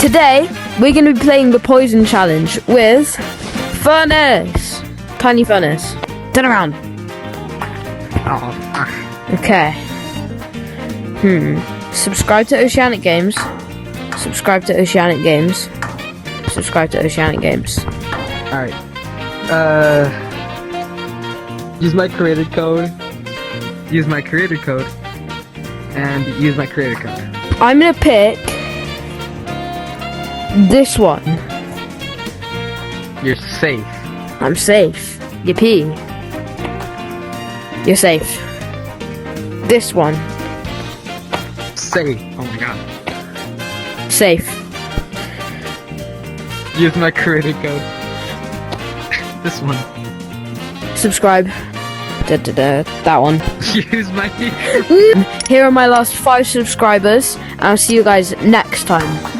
Today, we're going to be playing the poison challenge with Furnace. Tiny Furnace. Turn around. Okay. Subscribe to Oceanic Games. Subscribe to Oceanic Games. Subscribe to Oceanic Games. Alright. Use my creator code. Use my creator code. And use my creator code. I'm going to pick this one. You're safe. I'm safe. Yippee. You're safe. This one. Safe. Oh my god. Safe. Use my creator code. This one. Subscribe. That one. Use my... Here are my last 5 subscribers, and I'll see you guys next time.